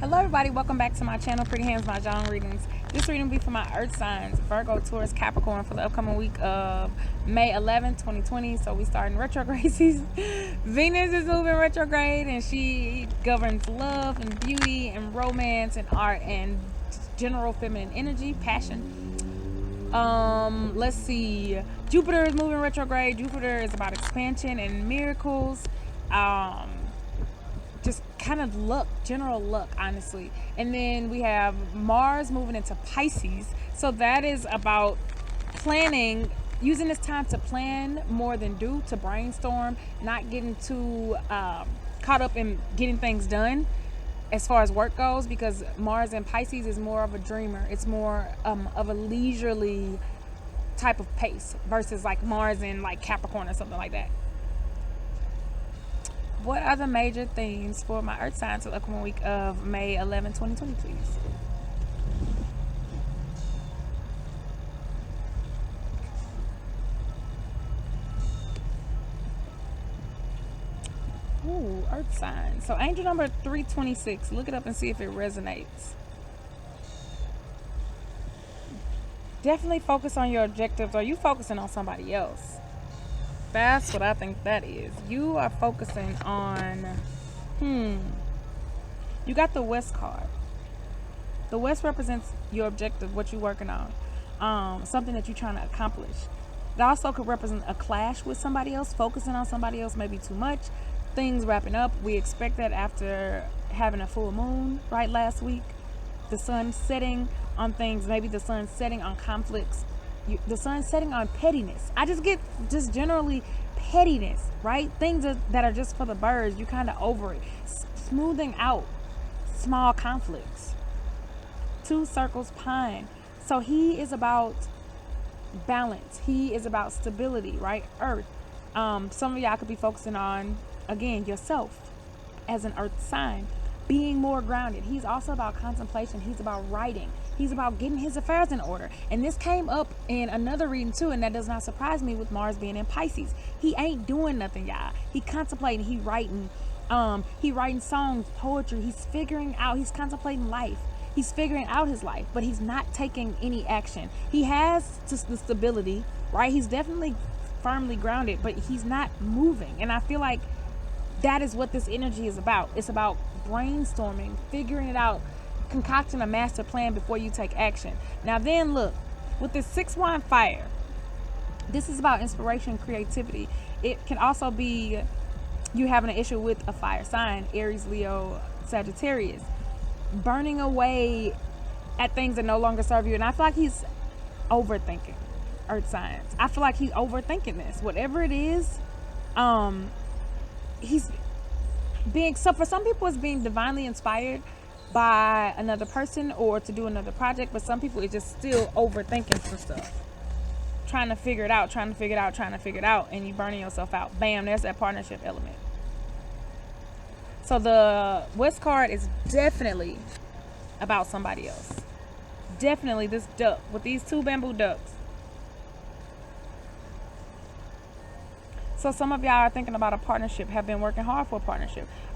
Hello everybody, welcome back to my channel, Pretty Hands Mah Jongg readings. This reading will be for my earth signs, Virgo, Taurus, Capricorn, for the upcoming week of May 11, 2020. So we start in retrograde season. Venus is moving retrograde and she governs love and beauty and romance and art and general feminine energy, passion. Let's see. Jupiter is moving retrograde. Jupiter is about expansion and miracles. Just kind of luck, general luck, honestly. And then we have Mars moving into Pisces. So that is about planning, using this time to plan more than do, to brainstorm, not getting too caught up in getting things done as far as work goes, because Mars in Pisces is more of a dreamer. It's more of a leisurely type of pace versus like Mars in like Capricorn or something like that. What are the major themes for my earth signs for the upcoming week of May 11, 2020, please? Ooh, earth signs. So angel number 326. Look it up and see if it resonates. Definitely focus on your objectives. Are you focusing on somebody else? That's what I think that is. You are focusing on, you got the West card. The West represents your objective, what you're working on, something that you're trying to accomplish. It also could represent a clash with somebody else, focusing on somebody else, maybe too much, things wrapping up. We expect that after having a full moon, right, last week, the sun setting on things, maybe the sun setting on conflicts, the sun setting on pettiness. I just get just generally pettiness, right? Things that are just for the birds. You kind of over it. Smoothing out small conflicts. Two circles pine. So he is about balance. He is about stability, right? Earth. Some of y'all could be focusing on, again, yourself as an earth sign. Being more grounded. He's also about contemplation. He's about writing. He's about getting his affairs in order. And this came up in another reading too, and that does not surprise me with Mars being in Pisces. He ain't doing nothing, y'all. He contemplating, he writing songs, poetry. He's figuring out, he's contemplating life. He's figuring out his life, but he's not taking any action. He has just the stability, right? He's definitely firmly grounded, but he's not moving. And I feel like that is what this energy is about. It's about brainstorming, figuring it out, concocting a master plan before you take action. Now then, look, with this 6-wand fire, this is about inspiration, creativity. It can also be you having an issue with a fire sign, Aries, Leo, Sagittarius, burning away at things that no longer serve you. And I feel like he's overthinking, earth signs. I feel like he's overthinking this. Whatever it is, he's being, so for some people it's being divinely inspired by another person or to do another project, but some people it's just still overthinking some stuff, trying to figure it out, and you burning yourself out. Bam, there's that partnership element. So the West card is definitely about somebody else. Definitely this duck with these two bamboo ducks. So some of y'all are thinking about a partnership, have been working hard for a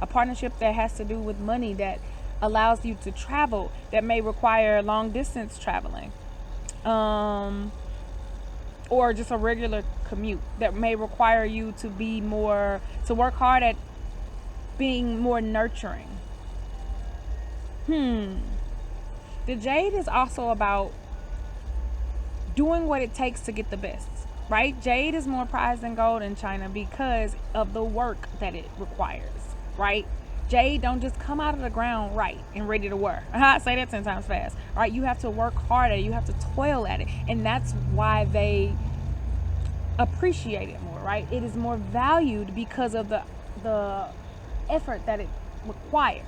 partnership that has to do with money, that allows you to travel, that may require long distance traveling, or just a regular commute, that may require you to be more, to work hard at being more nurturing. The Jade is also about doing what it takes to get the best. Right? Jade is more prized than gold in China because of the work that it requires, right? Jade don't just come out of the ground right and ready to work. Say that 10 times fast, right? You have to work hard at it. You have to toil at it. And that's why they appreciate it more, right? It is more valued because of the effort that it requires,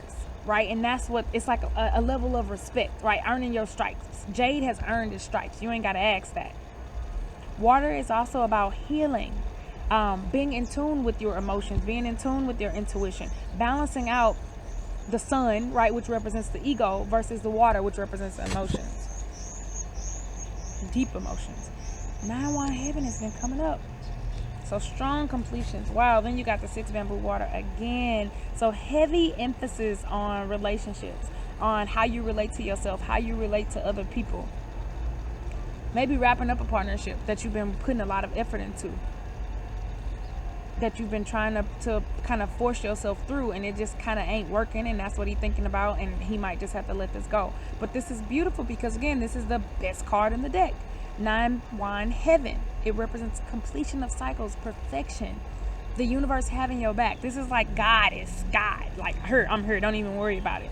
right? And that's what, it's like a level of respect, right? Earning your stripes. Jade has earned his stripes. You ain't got to ask that. Water is also about healing, being in tune with your emotions, being in tune with your intuition, balancing out the sun, right, which represents the ego, versus the water, which represents the emotions, deep emotions. 9-1 heaven has been coming up. So strong completions. Wow. Then you got the 6 bamboo water again. So heavy emphasis on relationships, on how you relate to yourself, how you relate to other people. Maybe wrapping up a partnership that you've been putting a lot of effort into, that you've been trying to kind of force yourself through, and it just kind of ain't working, and that's what he's thinking about, and he might just have to let this go. But this is beautiful because, again, this is the best card in the deck. 9 Wand Heaven. It represents completion of cycles, perfection, the universe having your back. This is like God is God. Like, I'm here. Don't even worry about it.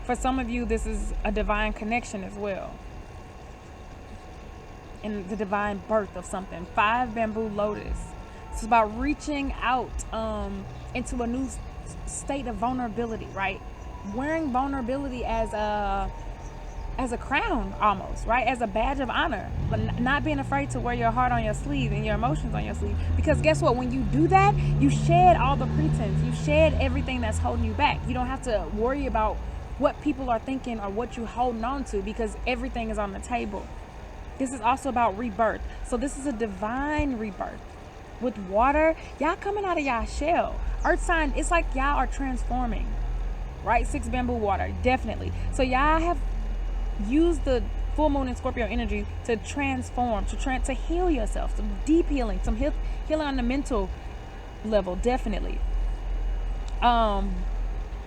For some of you, this is a divine connection as well, and the divine birth of something. 5 Bamboo Lotus. It's about reaching out into a new state of vulnerability, right? Wearing vulnerability as a crown, almost, right? As a badge of honor, but not being afraid to wear your heart on your sleeve and your emotions on your sleeve. Because guess what? When you do that, you shed all the pretense. You shed everything that's holding you back. You don't have to worry about what people are thinking or what you're holding on to, because everything is on the table. This is also about rebirth. So this is a divine rebirth. With water, y'all coming out of y'all shell. Earth sign, it's like y'all are transforming, right? 6 Bamboo Water, definitely. So y'all have used the full moon in Scorpio energy to transform, to heal yourself, some deep healing, some healing on the mental level, definitely.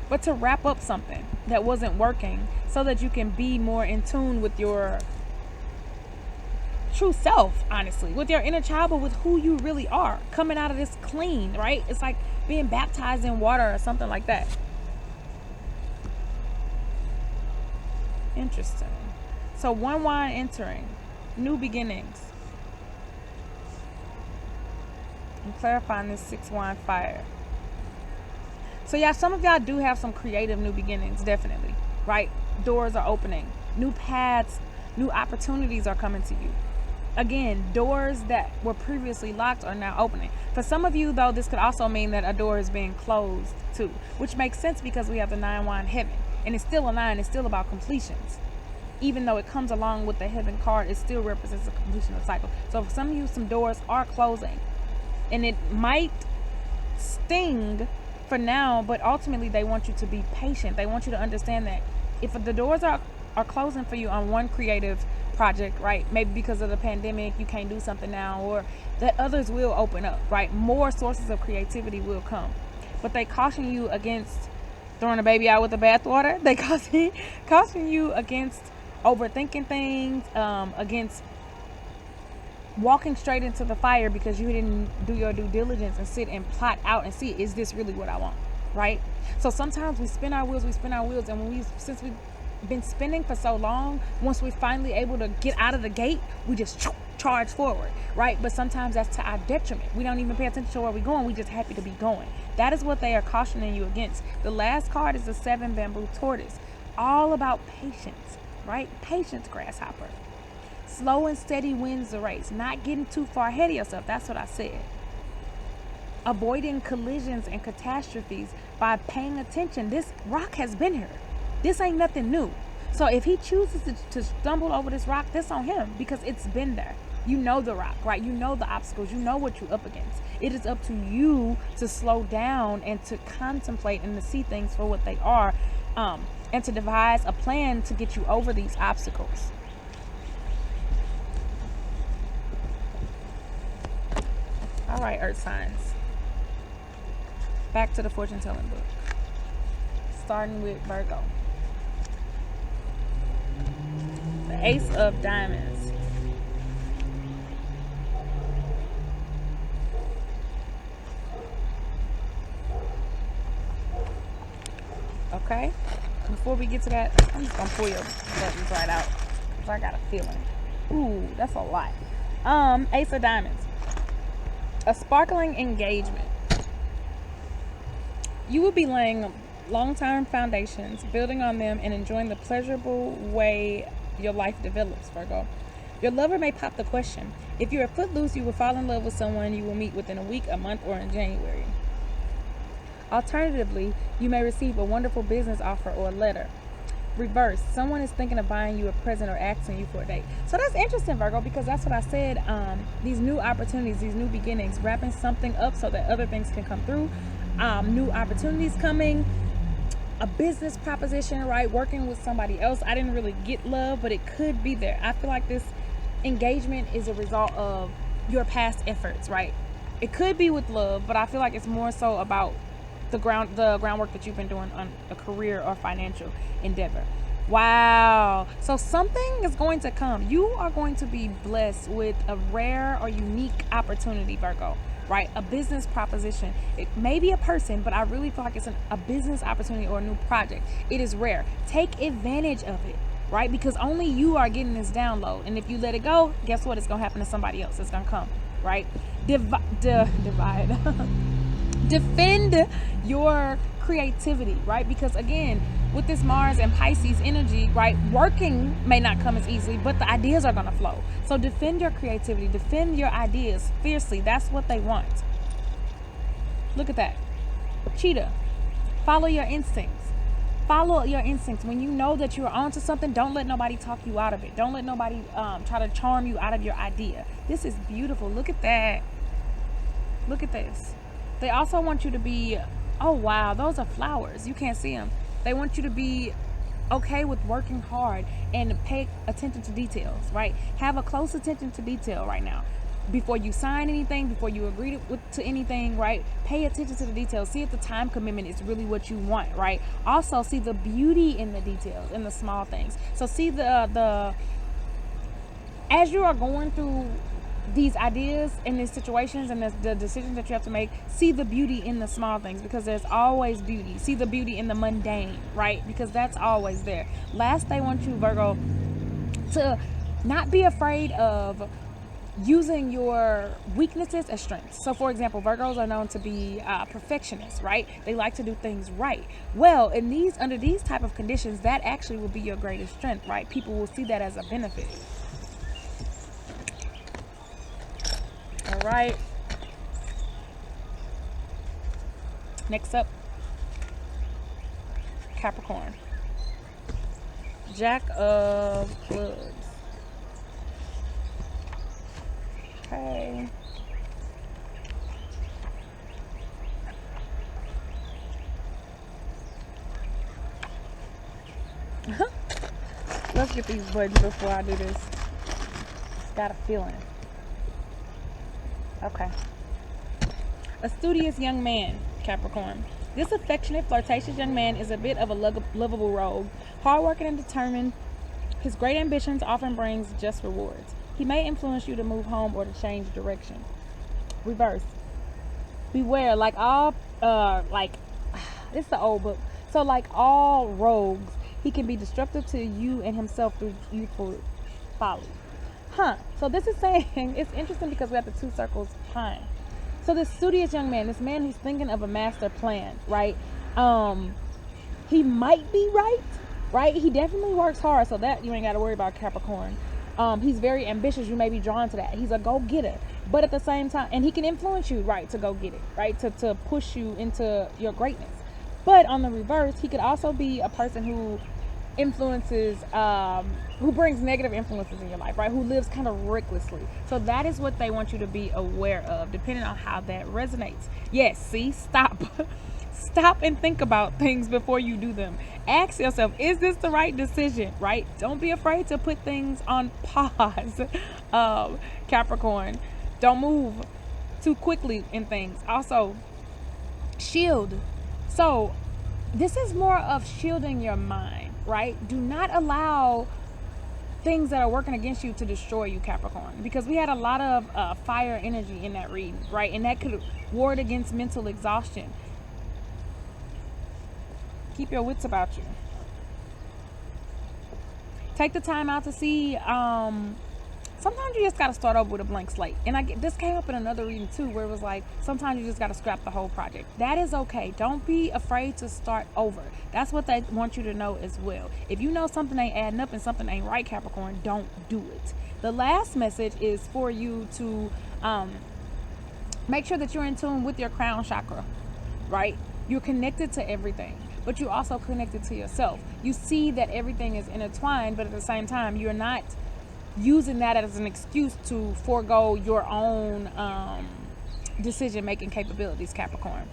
But to wrap up something that wasn't working so that you can be more in tune with your true self, honestly, with your inner child, but with who you really are, coming out of this clean, right? It's like being baptized in water or something like that. Interesting. So 1 Wand entering, new beginnings. I'm clarifying this 6 Wand Fire. So yeah, some of y'all do have some creative new beginnings, definitely, right? Doors are opening, new paths, new opportunities are coming to you. Again, doors that were previously locked are now opening. For some of you, though, this could also mean that a door is being closed too, which makes sense because we have the 9 Wand Heaven, and it's still a 9. It's still about completions. Even though it comes along with the Heaven card, it still represents the completion of the cycle. So for some of you, some doors are closing, and it might sting for now, but ultimately they want you to be patient. They want you to understand that if the doors are closing for you on one creative project, right, maybe because of the pandemic you can't do something now, or that others will open up, right, more sources of creativity will come. But they caution you against throwing the baby out with the bathwater. They caution you against overthinking things, against walking straight into the fire because you didn't do your due diligence and sit and plot out and see, is this really what I want, right? So sometimes we spin our wheels, and since we've been spinning for so long, once we're finally able to get out of the gate, we just charge forward, right? But sometimes that's to our detriment. We don't even pay attention to where we're going. We're just happy to be going. That is what they are cautioning you against. The last card is the 7 Bamboo Tortoise, all about patience, right? Patience, grasshopper. Slow and steady wins the race. Not getting too far ahead of yourself. That's what I said. Avoiding collisions and catastrophes by paying attention. This rock has been here. This ain't nothing new. So if he chooses to stumble over this rock, that's on him, because it's been there. You know the rock, right? You know the obstacles. You know what you're up against. It is up to you to slow down and to contemplate and to see things for what they are, and to devise a plan to get you over these obstacles. All right, Earth signs. Back to the fortune telling book. Starting with Virgo. The Ace of Diamonds. Okay. Before we get to that, I'm just gonna pull your buttons right out because I got a feeling. Ooh, that's a lot. Ace of Diamonds. A sparkling engagement. You will be laying long-term foundations, building on them, and enjoying the pleasurable way your life develops, Virgo. Your lover may pop the question. If you're footloose, you will fall in love with someone you will meet within a week, a month, or in January. Alternatively, you may receive a wonderful business offer or a letter. Reverse, someone is thinking of buying you a present or asking you for a date. So that's interesting, Virgo, because that's what I said. These new opportunities, these new beginnings, wrapping something up so that other things can come through. New opportunities coming. a business proposition, right? Working with somebody else. I didn't really get love, but it could be there. I feel like this engagement is a result of your past efforts, right? It could be with love, but I feel like it's more so about the groundwork that you've been doing on a career or financial endeavor. Wow. So something is going to come. You are going to be blessed with a rare or unique opportunity, Virgo, right? A business proposition. It may be a person, but I really feel like it's a business opportunity or a new project. It is rare. Take advantage of it, right? Because only you are getting this download. And if you let it go, guess what? It's going to happen to somebody else. It's going to come, right? Divide. Defend your creativity, right? Because again, with this Mars and Pisces energy, right, working may not come as easily, but the ideas are going to flow. So defend your creativity, defend your ideas fiercely. That's what they want. Look at that. Cheetah. Follow your instincts. Follow your instincts. When you know that you're onto something, don't let nobody talk you out of it. Don't let nobody try to charm you out of your idea. This is beautiful. Look at that. Look at this. They also want you to be, oh wow, those are flowers. You can't see them. They want you to be okay with working hard and pay attention to details, right? Have a close attention to detail right now. Before you sign anything, before you agree to anything, right? Pay attention to the details. See if the time commitment is really what you want, right? Also, see the beauty in the details, in the small things. So see the as you are going through these ideas and these situations and the decisions that you have to make, see the beauty in the small things, because there's always beauty. See the beauty in the mundane, right? Because that's always there. Last, they want you, Virgo, to not be afraid of using your weaknesses as strengths. So for example, Virgos are known to be perfectionists, right? They like to do things right. Well, under these type of conditions, that actually will be your greatest strength, right? People will see that as a benefit. All right. Next up, Capricorn. Jack of Clubs. Okay. Let's get these buttons before I do this. Got a feeling. Okay. A studious young man, Capricorn. This affectionate, flirtatious young man is a bit of a lovable rogue, hardworking and determined. His great ambitions often brings just rewards. He may influence you to move home or to change direction. Reverse. Beware, it's the old book. So like all rogues, he can be destructive to you and himself through youthful folly. So this is saying, it's interesting because we have the two circles behind. So this studious young man, this man who's thinking of a master plan, right? He might be right? He definitely works hard, so that you ain't got to worry about, Capricorn. He's very ambitious. You may be drawn to that. He's a go-getter, but at the same time, and he can influence you, right, to go get it, right, to push you into your greatness. But on the reverse, he could also be a person who influences, who brings negative influences in your life, right? Who lives kind of recklessly. So that is what they want you to be aware of, depending on how that resonates. Yes, see, stop. Stop and think about things before you do them. Ask yourself, is this the right decision, right? Don't be afraid to put things on pause, Capricorn. Don't move too quickly in things. Also, shield. So this is more of shielding your mind, right? Do not allow things that are working against you to destroy you, Capricorn, because we had a lot of fire energy in that reading, right? And that could ward against mental exhaustion. Keep your wits about you. Take the time out to see. Sometimes you just got to start over with a blank slate. And this came up in another reading too, where it was like, sometimes you just got to scrap the whole project. That is okay. Don't be afraid to start over. That's what they want you to know as well. If you know something ain't adding up and something ain't right, Capricorn, don't do it. The last message is for you to make sure that you're in tune with your crown chakra, right? You're connected to everything, but you're also connected to yourself. You see that everything is intertwined, but at the same time, you're not using that as an excuse to forego your own decision-making capabilities, Capricorn.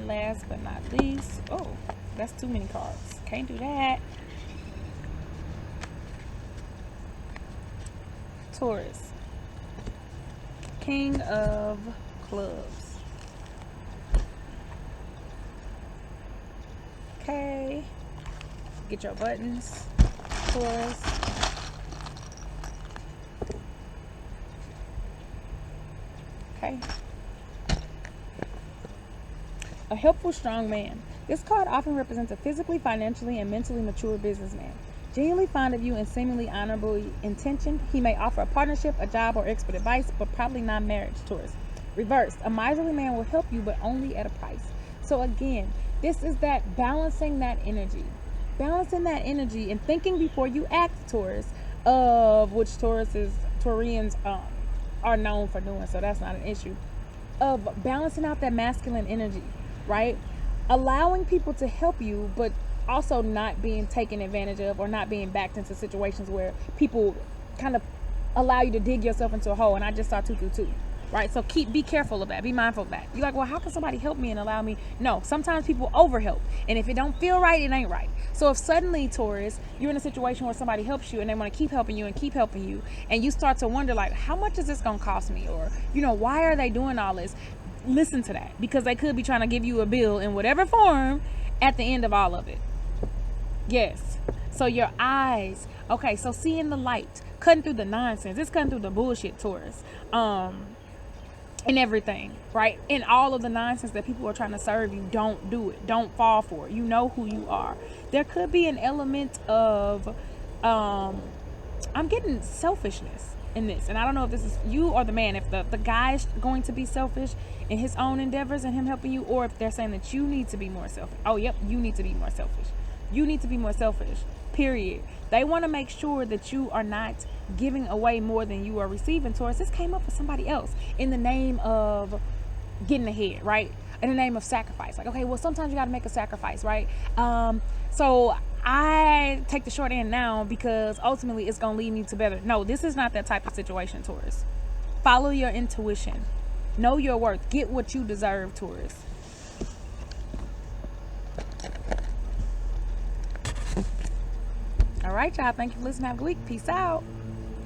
last but not least. Oh, that's too many cards. Can't do that. Taurus. King of Clubs. Okay. Get your buttons. Taurus. Okay. A helpful, strong man. This card often represents a physically, financially, and mentally mature businessman. Genuinely fond of you and seemingly honorably intentioned, he may offer a partnership, a job, or expert advice, but probably not marriage, Taurus. Reversed, a miserly man will help you, but only at a price. So again, this is that balancing that energy. Balancing that energy and thinking before you act, Taurus, of which Taurians are known for doing, so that's not an issue. Of balancing out that masculine energy, right? Allowing people to help you, but also not being taken advantage of or not being backed into situations where people kind of allow you to dig yourself into a hole. And I just saw 222, right? So be careful of that. Be mindful of that. You're like, well, how can somebody help me and allow me? No, sometimes people overhelp. And if it don't feel right, it ain't right. So if suddenly, Taurus, you're in a situation where somebody helps you and they want to keep helping you and keep helping you, and you start to wonder, like, how much is this going to cost me? Or, why are they doing all this? Listen to that, because they could be trying to give you a bill in whatever form at the end of all of it. Yes. So your eyes, okay, so seeing the light, cutting through the nonsense. It's cutting through the bullshit, Taurus. And everything, right? And all of the nonsense that people are trying to serve you, don't do it. Don't fall for it. You know who you are. There could be an element of, I'm getting selfishness in this. And I don't know if this is you or the man. If the guy is going to be selfish in his own endeavors and him helping you, or if they're saying that you need to be more selfish. Oh, yep, you need to be more selfish. You need to be more selfish, period. They want to make sure that you are not giving away more than you are receiving, Taurus. This came up for somebody else in the name of getting ahead, right? In the name of sacrifice. Like, okay, well, sometimes you got to make a sacrifice, right? So I take the short end now because ultimately it's going to lead me to better. No, this is not that type of situation, Taurus. Follow your intuition. Know your worth. Get what you deserve, Taurus. All right, y'all. Thank you for listening. Have a good week. Peace out.